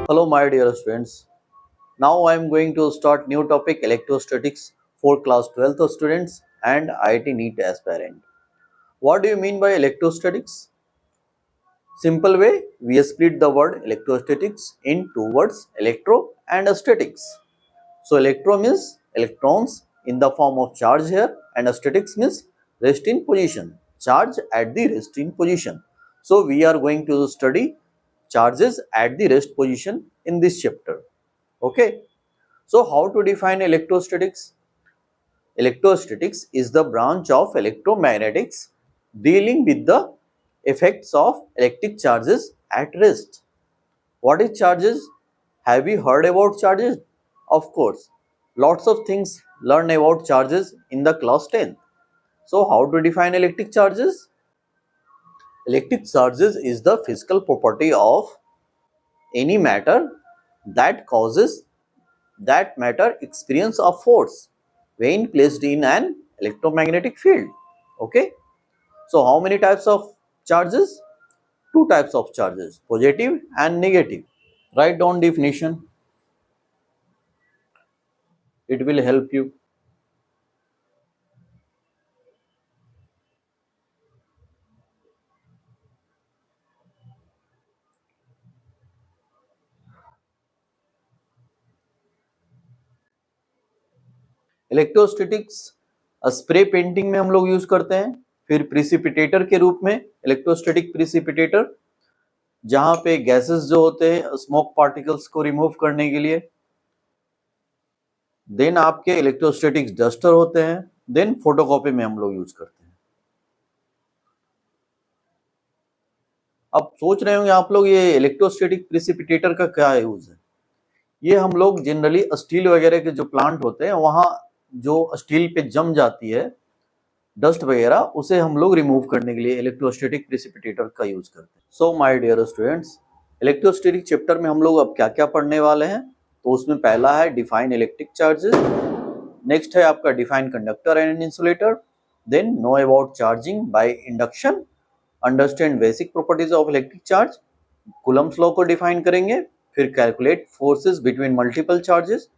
Hello my dear students. Now I am going to start new topic electrostatics for class 12th students and IIT NEET aspirant. What do you mean by electrostatics? Simple way, we split the word electrostatics in two words, electro and statics. So electro means electrons in the form of charge here and statics means rest in position, charge at the resting position. So we are going to study charges at the rest position in this chapter. Okay. So how to define electrostatics? Electrostatics is the branch of electromagnetics dealing with the effects of electric charges at rest. What is charges? Have you heard about charges? Of course. Lots of things learn about charges in the class 10. So how to define electric charges? Electric charges is the physical property of any matter that causes that matter experience of force when placed in an electromagnetic field. Okay. So how many types of charges? Two types of charges, positive and negative. Write down definition. It will help you. Electrostatics spray painting में हम लोग use करते हैं, फिर प्रिसिपिटेटर के रूप में electrostatic प्रिसिपिटेटर, जहां पे गैसेस जो होते हैं स्मोक पार्टिकल्स को रिमूव करने के लिए। देन आपके इलेक्ट्रोस्टैटिक डस्टर होते हैं, देन फोटोकॉपी में हम लोग यूज करते हैं। अब सोच रहे होंगे आप लोग ये इलेक्ट्रोस्टैटिक प्रिसिपिटेटर का क्या यूज है। ये हम लोग जनरली स्टील वगैरह के जो प्लांट होते हैं वहां जो स्टील पे जम जाती है डस्ट वगैरह, उसे हम लोग रिमूव करने के लिए इलेक्ट्रोस्टैटिक प्रिसिपिटेटर का यूज करते हैं। So my dear students, electrostatic chapter में हम लोग अब क्या क्या पढ़ने वाले हैं, तो उसमें पहला है डिफाइन इलेक्ट्रिक चार्जेस, नेक्स्ट है आपका define conductor and insulator, then know about charging by induction, understand basic properties of electric charge, Coulomb's law को डिफाइन करेंगे, फिर calculate forces between multiple charges,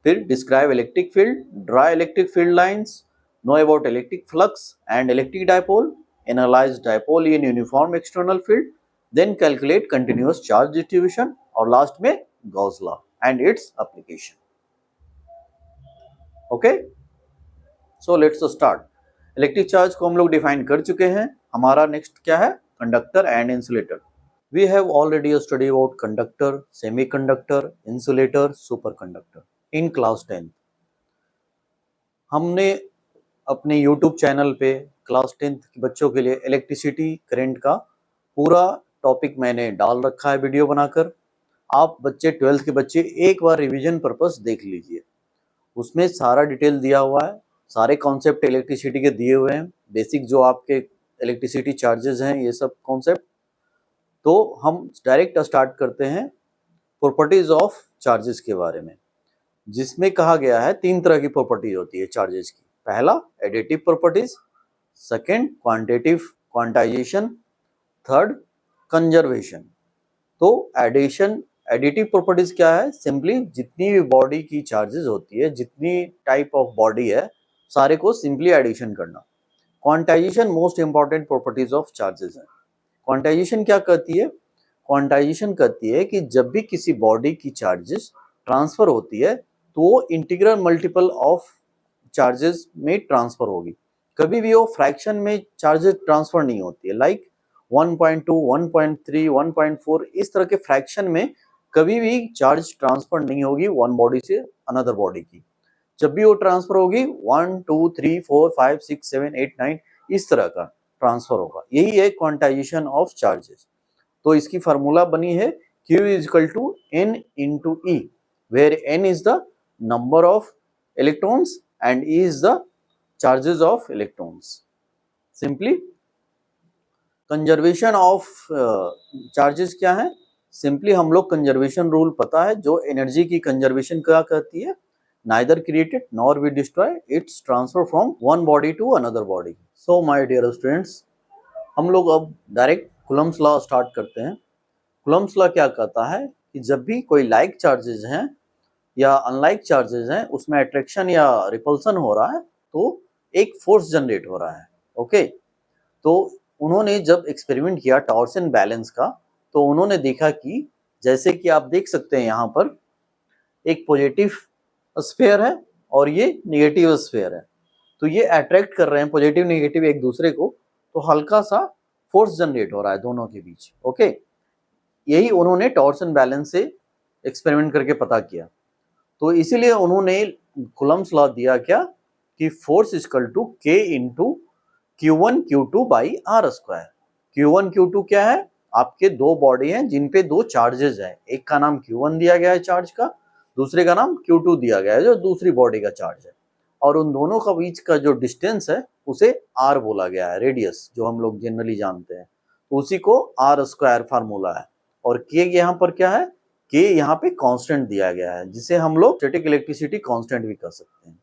फिर describe electric field, draw electric field lines, know about electric flux and electric dipole, analyse dipole in uniform external field, then calculate continuous charge distribution और last में Gauss law and its application. Okay, so let's start. Electric charge को हम लोग define कर चुके हैं। हमारा next क्या है? Conductor and insulator. We have already studied about conductor, semiconductor, insulator, superconductor in class 10th। हमने अपने YouTube चैनल पे क्लास 10th के बच्चों के लिए इलेक्ट्रिसिटी करंट का पूरा टॉपिक मैंने डाल रखा है वीडियो बनाकर। आप बच्चे 12th के बच्चे एक बार रिवीजन पर्पस देख लीजिए, उसमें सारा डिटेल दिया हुआ है, सारे कॉन्सेप्ट इलेक्ट्रिसिटी के दिए हुए हैं, बेसिक जो आपके इलेक्ट्रिसिटी चार्जेस हैं ये सब कॉन्सेप्ट। तो हम डायरेक्ट स्टार्ट करते हैं प्रॉपर्टीज ऑफ चार्जेस के बारे में, जिसमें कहा गया है तीन तरह की प्रॉपर्टीज होती है चार्जेस की। पहला additive properties, second quantitative quantization, third conservation. तो एडिटिव प्रॉपर्टीज क्या है? सिंपली जितनी भी बॉडी की चार्जेस होती है, जितनी टाइप ऑफ बॉडी है, सारे को सिंपली एडिशन करना। Quantization most important properties of charges है। क्वांटाइजेशन क्या कहती है? क्वांटाइजेशन कहती है कि जब भी किसी बॉडी की चार्जेस ट्रांसफर होती है तो वो इंटीग्रल मल्टीपल ऑफ चार्जेस में ट्रांसफर होगी, कभी भी वो फ्रैक्शन में चार्जेस ट्रांसफर नहीं होती है। लाइक 1.2, 1.3, 1.4 इस तरह के फ्रैक्शन में कभी भी चार्ज ट्रांसफर नहीं होगी वन बॉडी से अनदर बॉडी की। जब भी वो ट्रांसफर होगी 1, 2, 3, 4, 5, 6, 7, 8, 9 इस तरह का ट्रांसफर होगा। यही है क्वांटाइजेशन ऑफ चार्जेस। तो इसकी फार्मूला बनी है Q is equal to N into E, where N is the number of electrons and E is the charges of electrons. Simply conservation of charges क्या है? सिंपली हम लोग कंजर्वेशन रूल पता है, जो एनर्जी की कंजर्वेशन क्या कहती है? neither created nor we destroy, its transfer from one body to another body. So my dear students, हम लोग अब डायरेक्ट कूलम्स लॉ स्टार्ट करते हैं। कूलम्स लॉ क्या कहता है कि जब भी कोई लाइक चार्जेस हैं या अनलाइक चार्जेस हैं उसमें अट्रैक्शन या रिपल्सन हो रहा है तो एक फोर्स जनरेट हो रहा है। ओके, तो उन्होंने जब एक्सपेरिमेंट किया टॉर्सन बैलेंस का तो उन्होंने देखा कि जैसे कि आप देख सकते हैं यहाँ पर एक पॉजिटिव स्फीयर है और ये नेगेटिव स्फीयर है, तो ये अट्रैक्ट कर रहे हैं पॉजिटिव नेगेटिव एक दूसरे को, तो हल्का सा फोर्स जनरेट हो रहा है दोनों के बीच। ओके, यही उन्होंने टॉर्सन बैलेंस से एक्सपेरिमेंट करके पता किया। तो इसीलिए उन्होंने कूलम्ब्स लॉ दिया क्या कि force equal to K into Q1 Q2 by R square. Q1 Q2 क्या है, आपके दो बॉडी हैं जिन पे दो चार्जेस हैं, एक का नाम Q1 दिया गया है चार्ज का, दूसरे का नाम Q2 दिया गया है जो दूसरी बॉडी का चार्ज है, और उन दोनों का बीच का जो डिस्टेंस है उसे R बोला गया है, रेडियस जो हम लोग जनरली जानते हैं, उसी को आर स्क्वायर फार्मूला है। और के यहाँ पर क्या है, के यहाँ पे कांस्टेंट दिया गया है जिसे हम लोग स्टैटिक इलेक्ट्रिसिटी कांस्टेंट भी कर सकते हैं।